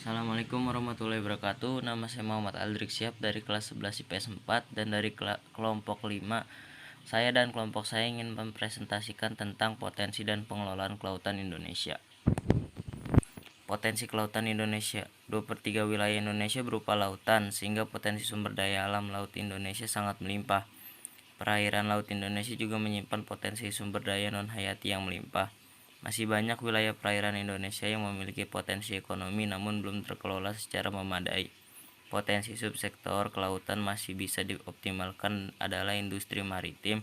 Assalamualaikum warahmatullahi wabarakatuh. Nama saya Muhammad Aldrik Syihab dari kelas 11 IPS 4 dan dari kelompok 5. Saya dan kelompok saya ingin mempresentasikan tentang potensi dan pengelolaan kelautan Indonesia. Potensi kelautan Indonesia. 2/3 wilayah Indonesia berupa lautan, sehingga potensi sumber daya alam laut Indonesia sangat melimpah. Perairan laut Indonesia juga menyimpan potensi sumber daya non-hayati yang melimpah. Masih banyak wilayah perairan Indonesia yang memiliki potensi ekonomi namun belum terkelola secara memadai. Potensi subsektor kelautan masih bisa dioptimalkan adalah industri maritim,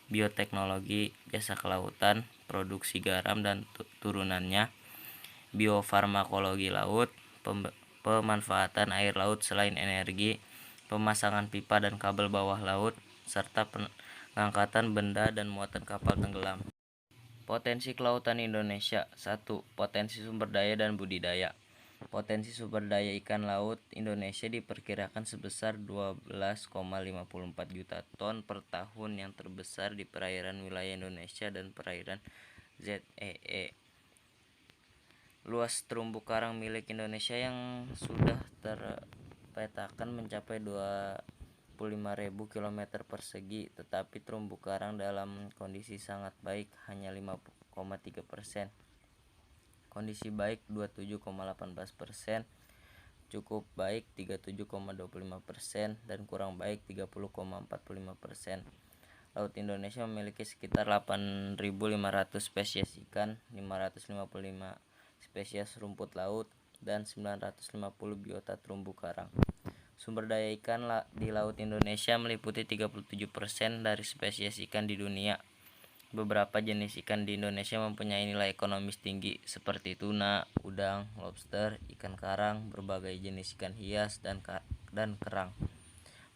bioteknologi, jasa kelautan, produksi garam dan turunannya, biofarmakologi laut, pemanfaatan air laut selain energi, pemasangan pipa dan kabel bawah laut, serta pengangkatan benda dan muatan kapal tenggelam. Potensi kelautan Indonesia. 1. Potensi sumber daya dan budidaya. Potensi sumber daya ikan laut Indonesia diperkirakan sebesar 12,54 juta ton per tahun, yang terbesar di perairan wilayah Indonesia dan perairan ZEE. Luas terumbu karang milik Indonesia yang sudah terpetakan mencapai 25.000 km persegi, tetapi terumbu karang dalam kondisi sangat baik hanya 5,3%, kondisi baik 27,18%, cukup baik 37,25%, dan kurang baik 30,45%. Laut Indonesia memiliki sekitar 8.500 spesies ikan, 555 spesies rumput laut, dan 950 biota terumbu karang. Sumber daya ikan di Laut Indonesia meliputi 37% dari spesies ikan di dunia. Beberapa jenis ikan di Indonesia mempunyai nilai ekonomis tinggi seperti tuna, udang, lobster, ikan karang, berbagai jenis ikan hias, dan kerang.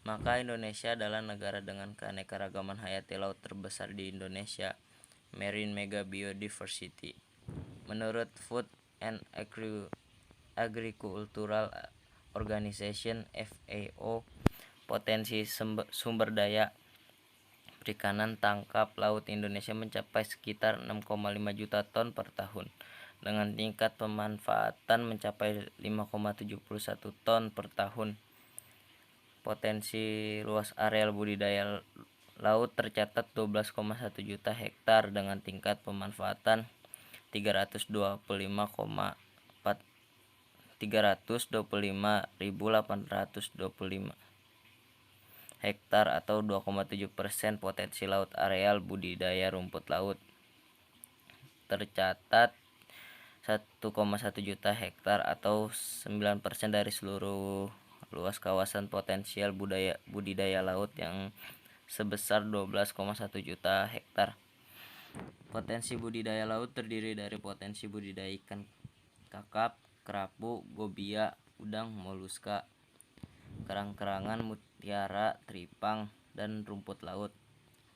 Maka Indonesia adalah negara dengan keanekaragaman hayati laut terbesar di Indonesia, Marine Mega Biodiversity. Menurut Food and Agricultural Organization (FAO), potensi sumber daya perikanan tangkap laut Indonesia mencapai sekitar 6,5 juta ton per tahun, dengan tingkat pemanfaatan mencapai 5,71 ton per tahun. Potensi luas areal budidaya laut tercatat 12,1 juta hektar dengan tingkat pemanfaatan 325.825 hektar atau 2,7%. Potensi laut areal budidaya rumput laut tercatat 1,1 juta hektar atau 9% dari seluruh luas kawasan potensial budidaya laut yang sebesar 12,1 juta hektar. Potensi budidaya laut terdiri dari potensi budidaya ikan kakap, kerapu, gobia, udang, moluska, kerang-kerangan, mutiara, teripang, dan rumput laut.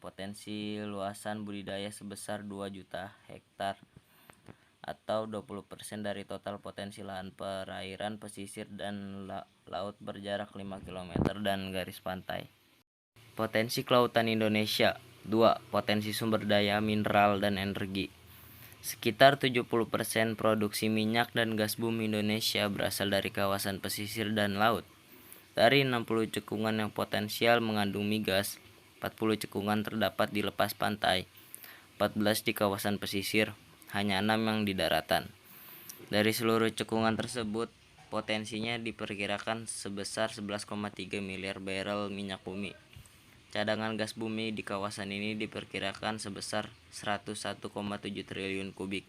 Potensi luasan budidaya sebesar 2 juta hektar atau 20% dari total potensi lahan perairan, pesisir, dan laut berjarak 5 km dan garis pantai. Potensi kelautan Indonesia. 2. Potensi sumber daya mineral dan energi. Sekitar 70% produksi minyak dan gas bumi Indonesia berasal dari kawasan pesisir dan laut. Dari 60 cekungan yang potensial mengandung migas, 40 cekungan terdapat di lepas pantai, 14 di kawasan pesisir, hanya 6 yang di daratan. Dari seluruh cekungan tersebut, potensinya diperkirakan sebesar 11,3 miliar barrel minyak bumi. Cadangan gas bumi di kawasan ini diperkirakan sebesar 101,7 triliun kubik.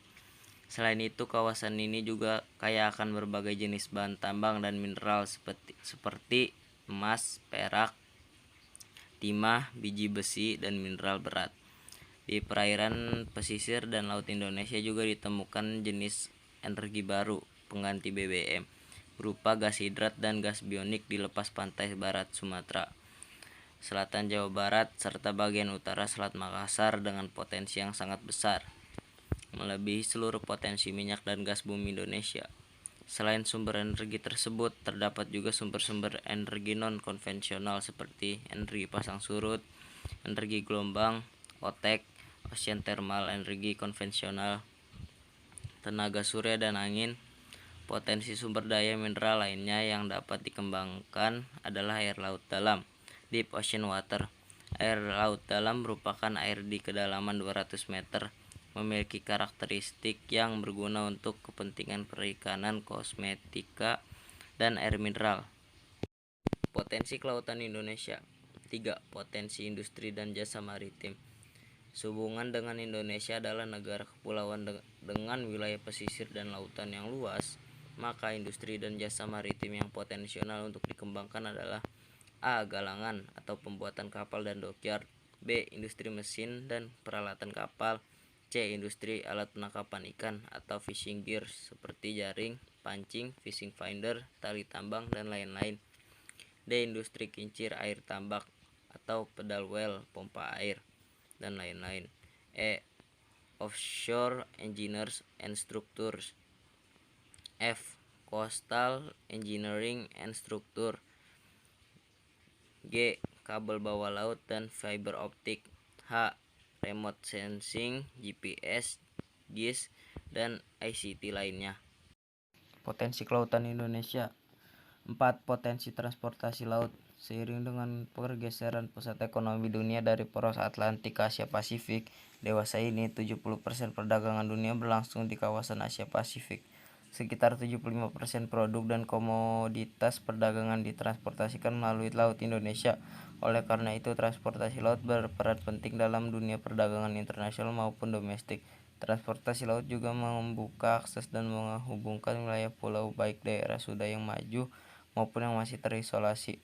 Selain itu, kawasan ini juga kaya akan berbagai jenis bahan tambang dan mineral seperti emas, perak, timah, biji besi, dan mineral berat. Di perairan pesisir dan laut Indonesia juga ditemukan jenis energi baru pengganti BBM berupa gas hidrat dan gas bionik di lepas pantai barat Sumatera, selatan Jawa Barat, serta bagian utara Selat Makassar dengan potensi yang sangat besar, melebihi seluruh potensi minyak dan gas bumi Indonesia. Selain sumber energi tersebut, terdapat juga sumber-sumber energi non-konvensional seperti energi pasang surut, energi gelombang, otek, ocean thermal, energi konvensional, tenaga surya dan angin, Potensi sumber daya mineral lainnya yang dapat dikembangkan adalah air laut dalam, deep ocean water. Air laut dalam merupakan air di kedalaman 200 meter, memiliki karakteristik yang berguna untuk kepentingan perikanan, kosmetika, dan air mineral. Potensi kelautan Indonesia. 3. Potensi industri dan jasa maritim. Sehubungan dengan Indonesia adalah negara kepulauan dengan wilayah pesisir dan lautan yang luas, maka industri dan jasa maritim yang potensial untuk dikembangkan adalah A. Galangan atau pembuatan kapal dan dockyard. B. Industri mesin dan peralatan kapal. C. Industri alat penangkapan ikan atau fishing gear seperti jaring, pancing, fishing finder, tali tambang, dan lain-lain. D. Industri kincir air tambak atau pedal well, pompa air, dan lain-lain. E. Offshore engineers and structures. F. Coastal engineering and structure. G. Kabel bawah laut dan fiber optik. H. Remote sensing, GPS, GIS, dan ICT lainnya. Potensi kelautan Indonesia. 4. Potensi transportasi laut. Seiring dengan pergeseran pusat ekonomi dunia dari poros Atlantik ke Asia Pasifik, dewasa ini 70% perdagangan dunia berlangsung di kawasan Asia Pasifik. Sekitar 75% produk dan komoditas perdagangan ditransportasikan melalui laut Indonesia. Oleh karena itu, transportasi laut berperan penting dalam dunia perdagangan internasional maupun domestik. Transportasi laut juga membuka akses dan menghubungkan wilayah pulau baik daerah sudah yang maju maupun yang masih terisolasi.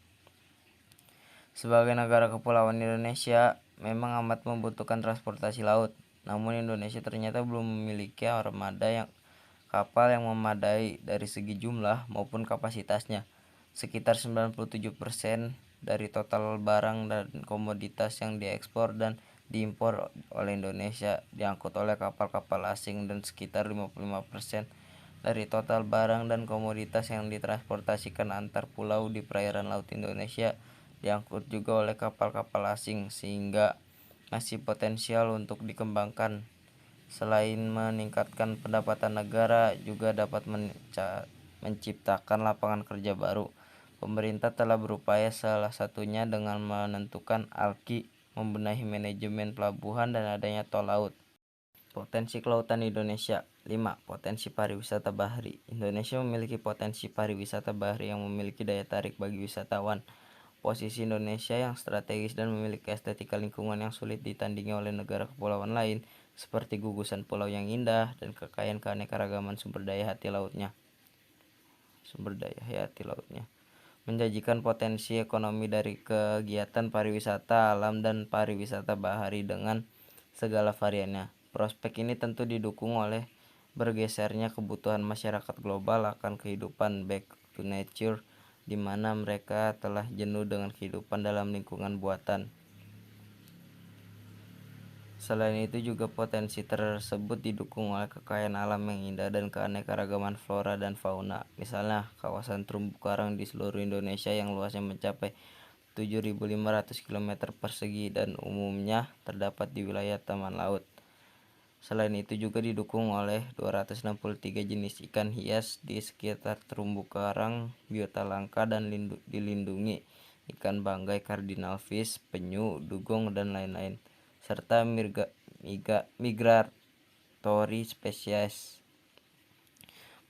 Sebagai negara kepulauan, Indonesia memang amat membutuhkan transportasi laut. Namun Indonesia ternyata belum memiliki armada kapal yang memadai dari segi jumlah maupun kapasitasnya. Sekitar 97% dari total barang dan komoditas yang diekspor dan diimpor oleh Indonesia diangkut oleh kapal-kapal asing, dan sekitar 55% dari total barang dan komoditas yang ditransportasikan antar pulau di perairan laut Indonesia diangkut juga oleh kapal-kapal asing, sehingga masih potensial untuk dikembangkan. Selain meningkatkan pendapatan negara, juga dapat menciptakan lapangan kerja baru. Pemerintah telah berupaya, salah satunya dengan menentukan ALKI, membenahi manajemen pelabuhan, dan adanya tol laut. Potensi kelautan Indonesia. 5. Potensi pariwisata bahari. Indonesia memiliki potensi pariwisata bahari yang memiliki daya tarik bagi wisatawan. Posisi Indonesia yang strategis dan memiliki estetika lingkungan yang sulit ditandingi oleh negara kepulauan lain, seperti gugusan pulau yang indah dan kekayaan keanekaragaman sumber daya hayati lautnya, menjanjikan potensi ekonomi dari kegiatan pariwisata alam dan pariwisata bahari dengan segala variannya. Prospek ini tentu didukung oleh bergesernya kebutuhan masyarakat global akan kehidupan back to nature, di mana mereka telah jenuh dengan kehidupan dalam lingkungan buatan. Selain itu juga potensi tersebut didukung oleh kekayaan alam yang indah dan keanekaragaman flora dan fauna. Misalnya kawasan terumbu karang di seluruh Indonesia yang luasnya mencapai 7.500 km persegi dan umumnya terdapat di wilayah taman laut. Selain itu juga didukung oleh 263 jenis ikan hias di sekitar terumbu karang, biota langka dan dilindungi, ikan banggai, cardinal fish, penyu, dugong, dan lain-lain, serta migratory spesies.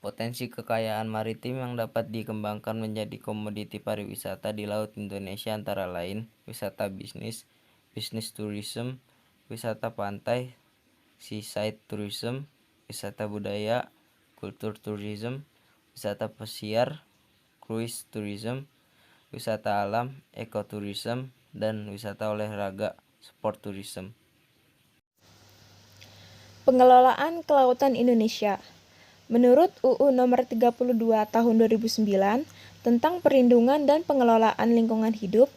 Potensi kekayaan maritim yang dapat dikembangkan menjadi komoditi pariwisata di laut Indonesia antara lain wisata bisnis, business tourism, wisata pantai, seaside tourism, wisata budaya, culture tourism, wisata pesiar, cruise tourism, wisata alam, ecotourism, dan wisata olahraga, sport tourism. Pengelolaan Kelautan Indonesia. Menurut UU Nomor 32 Tahun 2009 tentang Perlindungan dan Pengelolaan Lingkungan Hidup,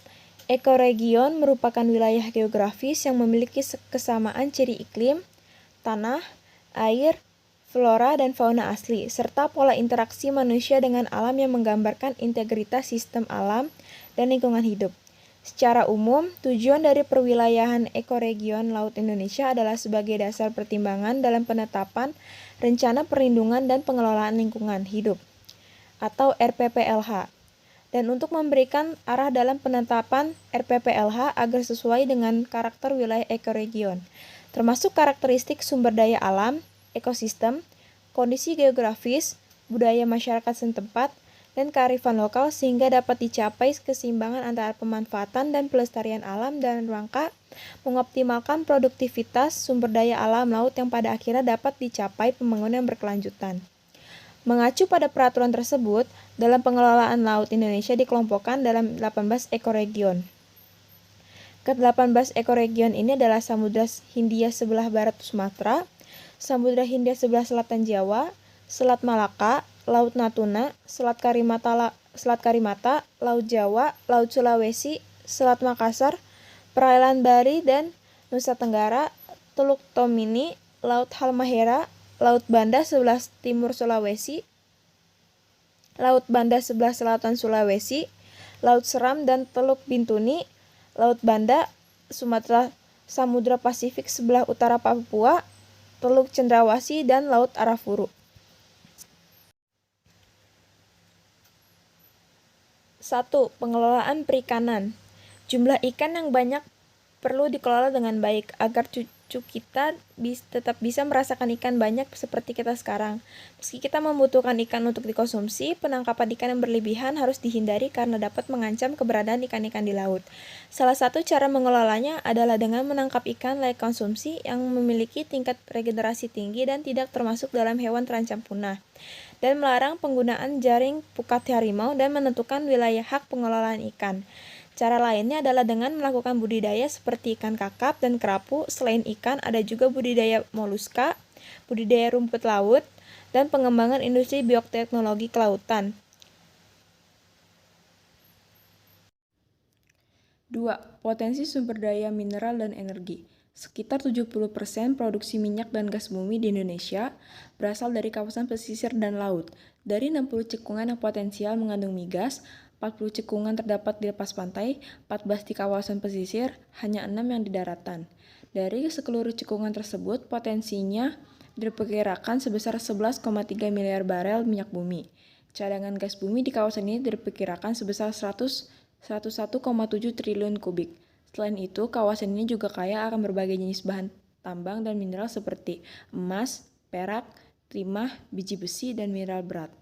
ekoregion merupakan wilayah geografis yang memiliki kesamaan ciri iklim, tanah, air, flora dan fauna asli, serta pola interaksi manusia dengan alam yang menggambarkan integritas sistem alam dan lingkungan hidup. Secara umum, tujuan dari perwilayahan ekoregion Laut Indonesia adalah sebagai dasar pertimbangan dalam penetapan Rencana Perlindungan dan Pengelolaan Lingkungan Hidup atau RPPLH. Dan untuk memberikan arah dalam penetapan RPPLH agar sesuai dengan karakter wilayah ekoregion, termasuk karakteristik sumber daya alam, ekosistem, kondisi geografis, budaya masyarakat setempat, dan kearifan lokal sehingga dapat dicapai keseimbangan antara pemanfaatan dan pelestarian alam dalam rangka mengoptimalkan produktivitas sumber daya alam laut yang pada akhirnya dapat dicapai pembangunan berkelanjutan. Mengacu pada peraturan tersebut, dalam pengelolaan laut Indonesia dikelompokkan dalam 18 ekoregion. Ke-18 ekoregion ini adalah Samudra Hindia sebelah barat Sumatera, Samudra Hindia sebelah selatan Jawa, Selat Malaka, Laut Natuna, Selat Karimata, Laut Jawa, Laut Sulawesi, Selat Makassar, Perairan Bali dan Nusa Tenggara, Teluk Tomini, Laut Halmahera, Laut Banda sebelah timur Sulawesi, Laut Banda sebelah selatan Sulawesi, Laut Seram dan Teluk Bintuni, Laut Banda, Sumatera Samudra Pasifik sebelah utara Papua, Teluk Cendrawasih dan Laut Arafuru. 1. Pengelolaan perikanan. Jumlah ikan yang banyak perlu dikelola dengan baik agar cucu kita tetap bisa merasakan ikan banyak seperti kita sekarang. Meski kita membutuhkan ikan untuk dikonsumsi, penangkapan ikan yang berlebihan harus dihindari karena dapat mengancam keberadaan ikan-ikan di laut. Salah satu cara mengelolanya adalah dengan menangkap ikan layak konsumsi yang memiliki tingkat regenerasi tinggi dan tidak termasuk dalam hewan terancam punah, dan melarang penggunaan jaring pukat harimau dan menentukan wilayah hak pengelolaan ikan. Cara lainnya adalah dengan melakukan budidaya seperti ikan kakap dan kerapu. Selain ikan, ada juga budidaya moluska, budidaya rumput laut, dan pengembangan industri bioteknologi kelautan. 2. Potensi sumber daya mineral dan energi. Sekitar 70% produksi minyak dan gas bumi di Indonesia berasal dari kawasan pesisir dan laut. Dari 60 cekungan yang potensial mengandung migas, 40 cekungan terdapat di lepas pantai, 14 di kawasan pesisir, hanya 6 yang di daratan. Dari seluruh cekungan tersebut, potensinya diperkirakan sebesar 11,3 miliar barel minyak bumi. Cadangan gas bumi di kawasan ini diperkirakan sebesar 101,7 triliun kubik. Selain itu, kawasan ini juga kaya akan berbagai jenis bahan tambang dan mineral seperti emas, perak, timah, biji besi, dan mineral berat.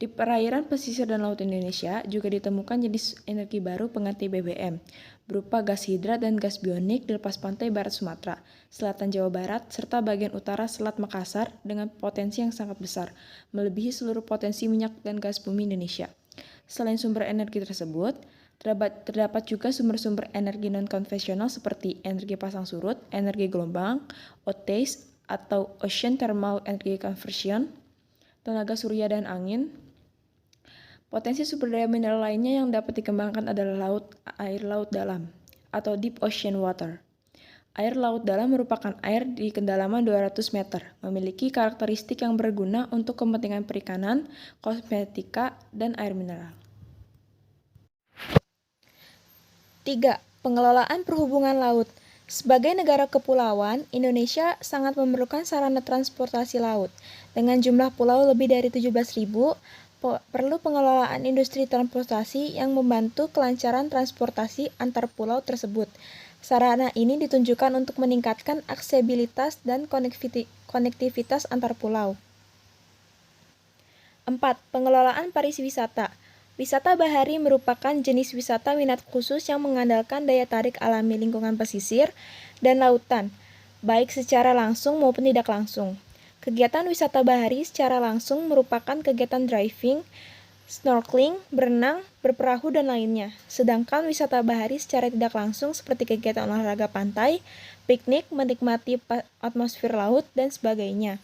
Di perairan pesisir dan laut Indonesia juga ditemukan jenis energi baru pengganti BBM, berupa gas hidrat dan gas bionik di lepas pantai barat Sumatera, selatan Jawa Barat, serta bagian utara Selat Makassar dengan potensi yang sangat besar, melebihi seluruh potensi minyak dan gas bumi Indonesia. Selain sumber energi tersebut, terdapat juga sumber-sumber energi non-konvensional seperti energi pasang surut, energi gelombang, OTES atau Ocean Thermal Energy Conversion, tenaga surya dan angin. Potensi sumber daya mineral lainnya yang dapat dikembangkan adalah air laut dalam atau deep ocean water. Air laut dalam merupakan air di kedalaman 200 meter, memiliki karakteristik yang berguna untuk kepentingan perikanan, kosmetika, dan air mineral. 3. Pengelolaan perhubungan laut. Sebagai negara kepulauan, Indonesia sangat memerlukan sarana transportasi laut. Dengan jumlah pulau lebih dari 17.000, perlu pengelolaan industri transportasi yang membantu kelancaran transportasi antar pulau tersebut. Sarana ini ditunjukkan untuk meningkatkan aksesibilitas dan konektivitas antar pulau. 4. Pengelolaan pariwisata. Wisata bahari merupakan jenis wisata minat khusus yang mengandalkan daya tarik alami lingkungan pesisir dan lautan, baik secara langsung maupun tidak langsung. Kegiatan wisata bahari secara langsung merupakan kegiatan diving, snorkeling, berenang, berperahu, dan lainnya. Sedangkan wisata bahari secara tidak langsung seperti kegiatan olahraga pantai, piknik, menikmati atmosfer laut, dan sebagainya.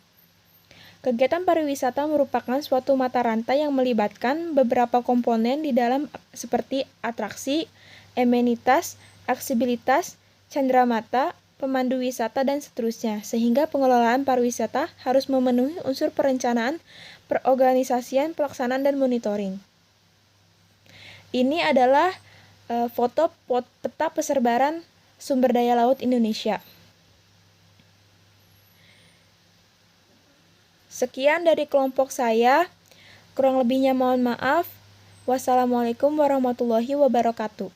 Kegiatan pariwisata merupakan suatu mata rantai yang melibatkan beberapa komponen di dalam seperti atraksi, amenitas, aksesibilitas, cendramata, pemandu wisata, dan seterusnya, sehingga pengelolaan pariwisata harus memenuhi unsur perencanaan, perorganisasian, pelaksanaan, dan monitoring. Ini adalah foto peta persebaran sumber daya laut Indonesia. Sekian dari kelompok saya. Kurang lebihnya mohon maaf. Wassalamualaikum warahmatullahi wabarakatuh.